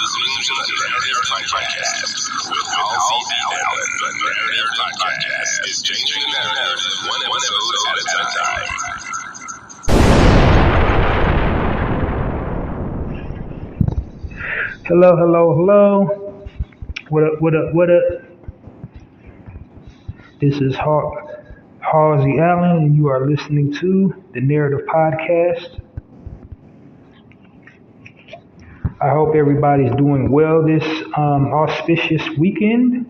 listening to the Narrative Podcast with Hallzies Allen. The Narrative Podcast is changing the narrative one episode at a time. Hello. What up? This is Hallzies Allen, and you are listening to the Narrative Podcast. I hope everybody's doing well this auspicious weekend.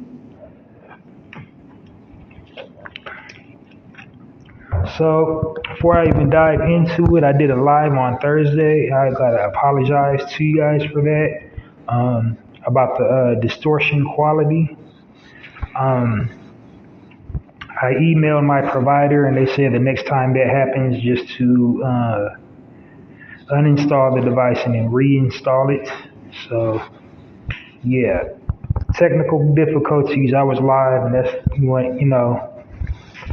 So before I even dive into it, I did a live on Thursday. I gotta apologize to you guys for that. About the distortion quality. I emailed my provider and they said the next time that happens just to uninstall the device and then reinstall it. So yeah, technical difficulties. I was live, and that's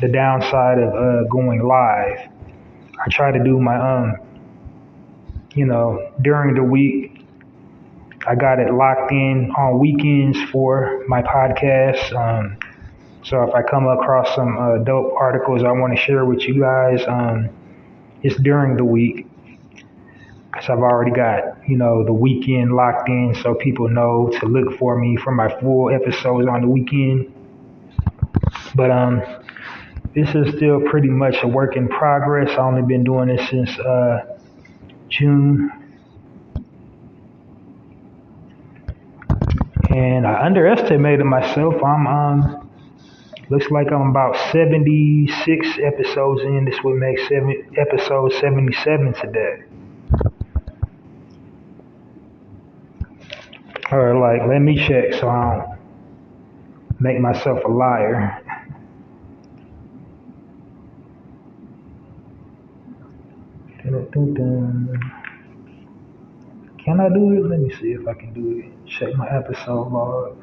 the downside of going live. I try to do my during the week. I got it locked in on weekends for my podcast. So if I come across some dope articles I want to share with you guys, it's during the week. Because I've already got, the weekend locked in, so people know to look for me for my full episodes on the weekend. But this is still pretty much a work in progress. I've only been doing this since June. And I underestimated myself. Looks like I'm about 76 episodes in. This would make episode 77 today. Or let me check so I don't make myself a liar. Can I do it? Let me see if I can do it. Check my episode log.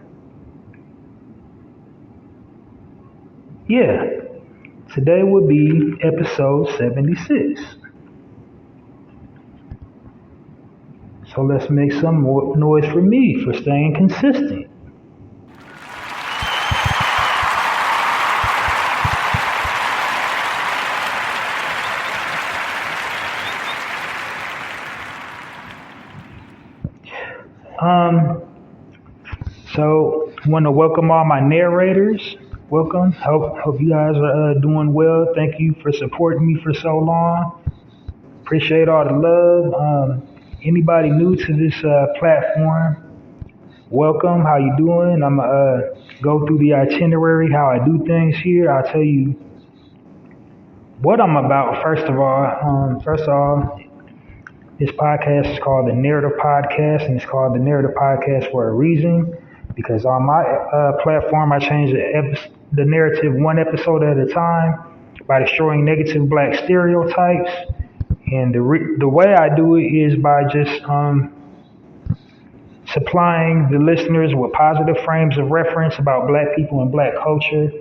Yeah, today would be episode 76. So let's make some more noise for me for staying consistent. So want to welcome all my narrators. Welcome. Hope you guys are doing well. Thank you for supporting me for so long. Appreciate all the love. Anybody new to this platform, welcome. How you doing? I'm gonna go through the itinerary, how I do things here. I'll tell you what I'm about. First of all, this podcast is called the Narrative Podcast, and it's called the Narrative Podcast for a reason. Because on my platform, I change the narrative one episode at a time by destroying negative black stereotypes. And the way I do it is by just supplying the listeners with positive frames of reference about black people and black culture.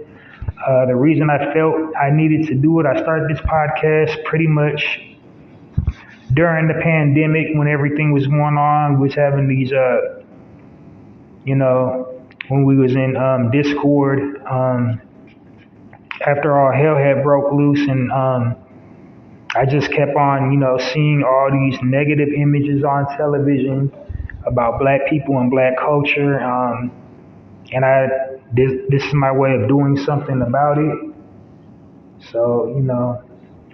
The reason I felt I needed to do it, I started this podcast pretty much during the pandemic when everything was going on, was having these, when we was in Discord, after all hell had broke loose, and I just kept on, seeing all these negative images on television about black people and black culture. And this is my way of doing something about it. So,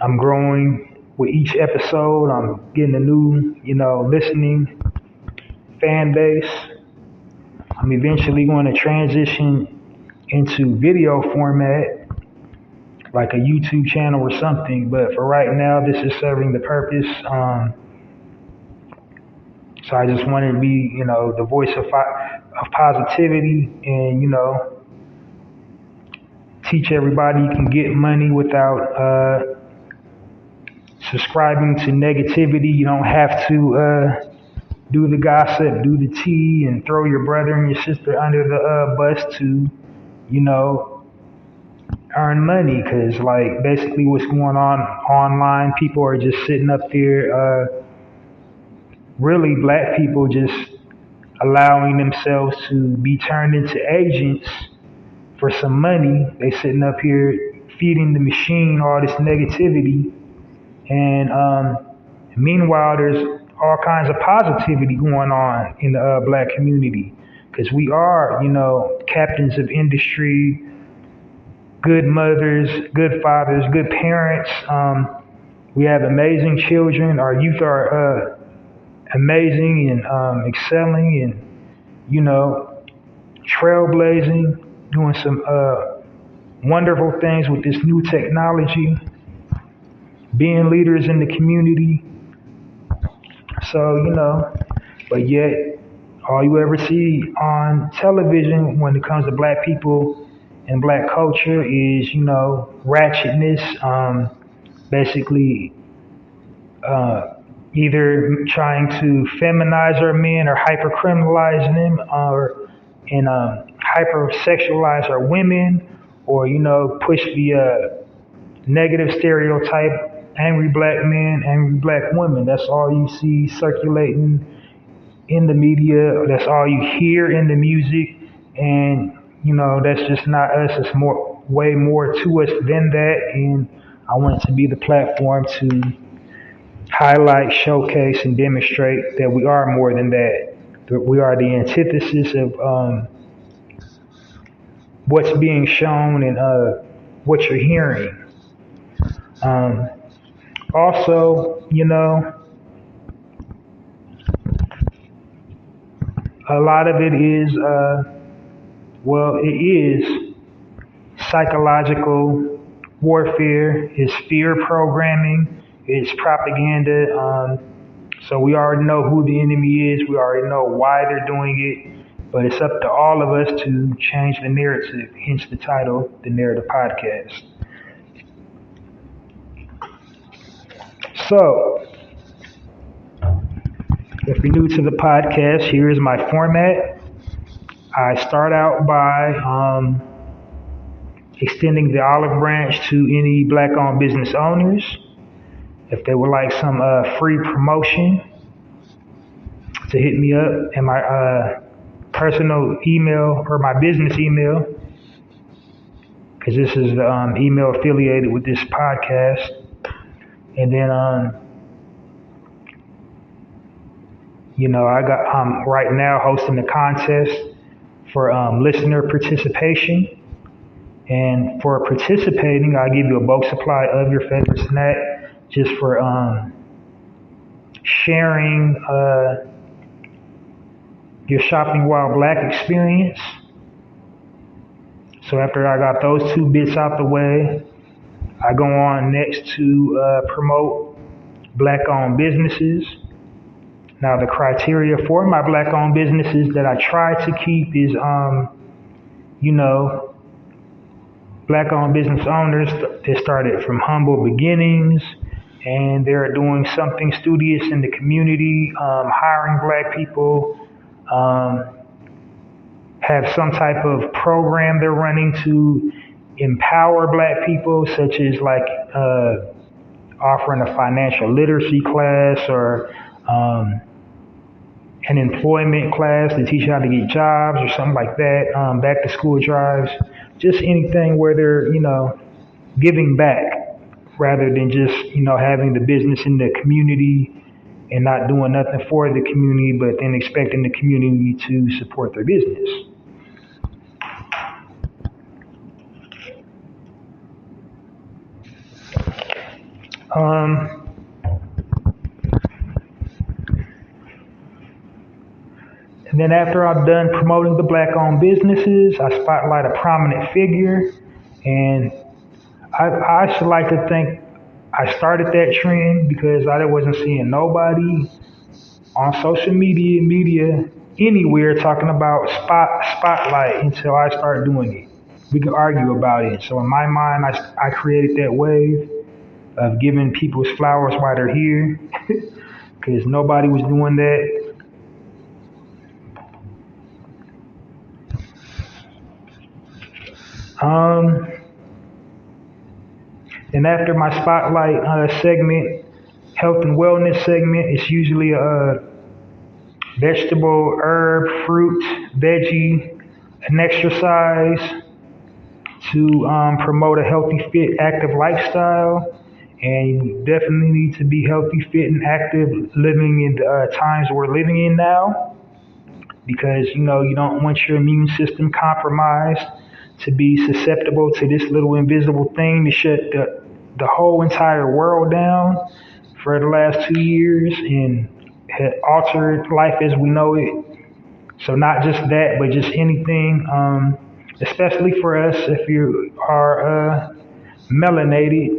I'm growing with each episode. I'm getting a new, listening fan base. I'm eventually going to transition into video format, like a YouTube channel or something, but for right now, this is serving the purpose. So I just wanted to be, the voice of positivity, and teach everybody you can get money without subscribing to negativity. You don't have to do the gossip, do the tea, and throw your brother and your sister under the bus to, earn money. Because basically what's going on online, people are just sitting up there, really black people just allowing themselves to be turned into agents for some money. They sitting up here feeding the machine all this negativity, and meanwhile, there's all kinds of positivity going on in the black community because we are, captains of industry, good mothers, good fathers, good parents. We have amazing children. Our youth are amazing and excelling and, trailblazing, doing some wonderful things with this new technology, being leaders in the community. So, but yet all you ever see on television when it comes to black people and black culture is, ratchetness, basically either trying to feminize our men or hypercriminalize them and hypersexualize our women or, push the negative stereotype, angry black men, angry black women. That's all you see circulating in the media. That's all you hear in the music. And, that's just not us. It's way more to us than that. And I want it to be the platform to highlight, showcase, and demonstrate that we are more than that. That we are the antithesis of what's being shown and what you're hearing. Also, a lot of it is, it is psychological warfare, it's fear programming, it's propaganda. So we already know who the enemy is, we already know why they're doing it, but it's up to all of us to change the narrative, hence the title, The Narrative Podcast. So, if you're new to the podcast, here is my format. I start out by extending the olive branch to any black-owned business owners. If they would like some free promotion, to hit me up at my personal email or my business email, because this is the email affiliated with this podcast. And then, I'm right now hosting a contest for listener participation. And for participating, I'll give you a bulk supply of your favorite snack just for sharing your shopping while black experience. So after I got those two bits out the way, I go on next to promote black-owned businesses. Now, the criteria for my black-owned businesses that I try to keep is, black-owned business owners that started from humble beginnings, and they're doing something studious in the community, hiring black people, have some type of program they're running to empower black people, such as like offering a financial literacy class or an employment class to teach you how to get jobs or something like that, back to school drives, just anything where they're, giving back rather than just, having the business in the community and not doing nothing for the community, but then expecting the community to support their business. And then after I'm done promoting the black-owned businesses, I spotlight a prominent figure. And I should like to think I started that trend because I wasn't seeing nobody on social media, anywhere talking about spotlight until I started doing it. We could argue about it. So in my mind, I created that wave of giving people's flowers while they're here because nobody was doing that. And after my spotlight segment, health and wellness segment, it's usually a vegetable, herb, fruit, veggie, and exercise to promote a healthy, fit, active lifestyle. And you definitely need to be healthy, fit, and active living in the times we're living in now, because you don't want your immune system compromised to be susceptible to this little invisible thing to shut the whole entire world down for the last 2 years and had altered life as we know it. So not just that, but just anything, especially for us if you are melanated.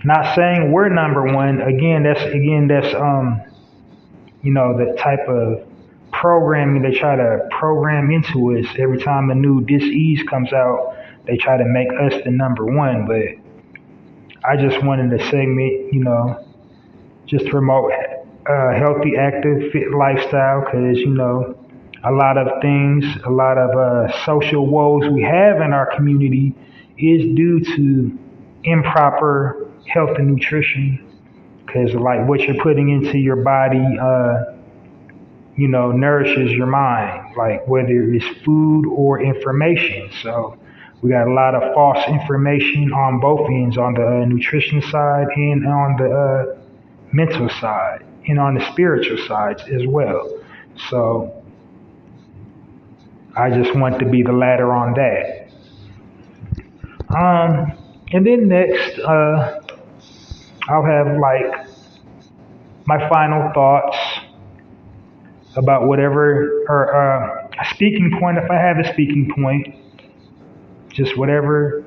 Not saying we're number one. That's the type of programming they try to program into us. Every time a new disease comes out, they try to make us the number one. But I just wanted to segment, just promote a healthy, active, fit lifestyle, because a lot of things, a lot of social woes we have in our community is due to improper health and nutrition. Because like what you're putting into your body, nourishes your mind, like whether it's food or information. So we got a lot of false information on both ends, on the nutrition side and on the mental side and on the spiritual sides as well. So I just want to be the latter on that. And then next, I'll have like my final thoughts about whatever, or a speaking point, if I have a speaking point, just whatever,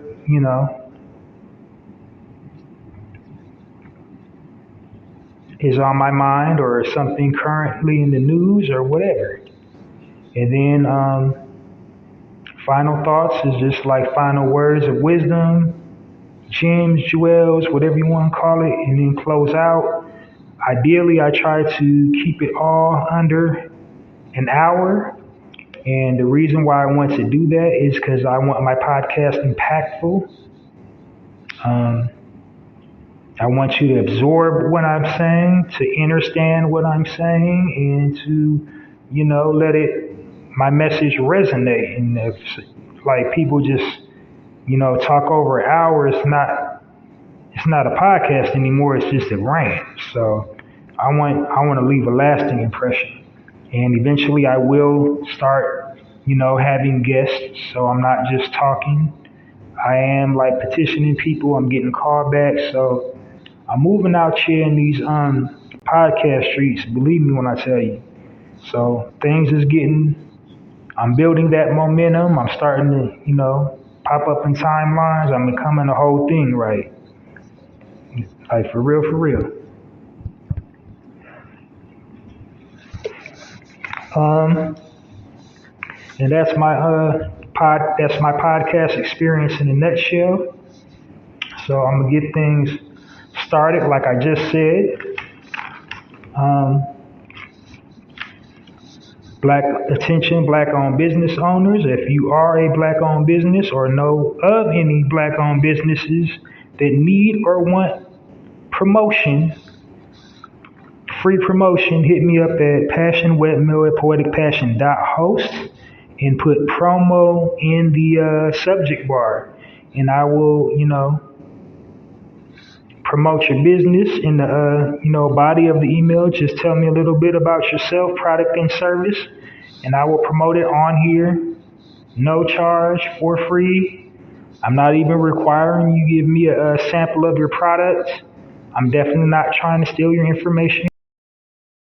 is on my mind or something currently in the news or whatever. And then final thoughts is just like final words of wisdom, gems, jewels, whatever you want to call it, and then close out. Ideally, I try to keep it all under an hour. And the reason why I want to do that is because I want my podcast impactful. I want you to absorb what I'm saying, to understand what I'm saying, and to, let my message resonate. And if like people just, talk over hours, it's not a podcast anymore. It's just a rant. So I want to leave a lasting impression, and eventually I will start, having guests. So I'm not just talking. I am like petitioning people. I'm getting callbacks. So I'm moving out here in these podcast streets. Believe me when I tell you. So things is I'm building that momentum. I'm starting to, pop up in timelines. I'm becoming the whole thing, right? Like for real, for real. And that's my podcast experience in a nutshell. So I'm gonna get things started, like I just said. Black-owned business owners. If you are a black-owned business or know of any black-owned businesses that need or want promotion, free promotion, hit me up at passionwebmail@poeticpassion.host and put promo in the subject bar, and I will, promote your business in the, body of the email. Just tell me a little bit about yourself, product, and service, and I will promote it on here, no charge, for free. I'm not even requiring you give me a sample of your product. I'm definitely not trying to steal your information.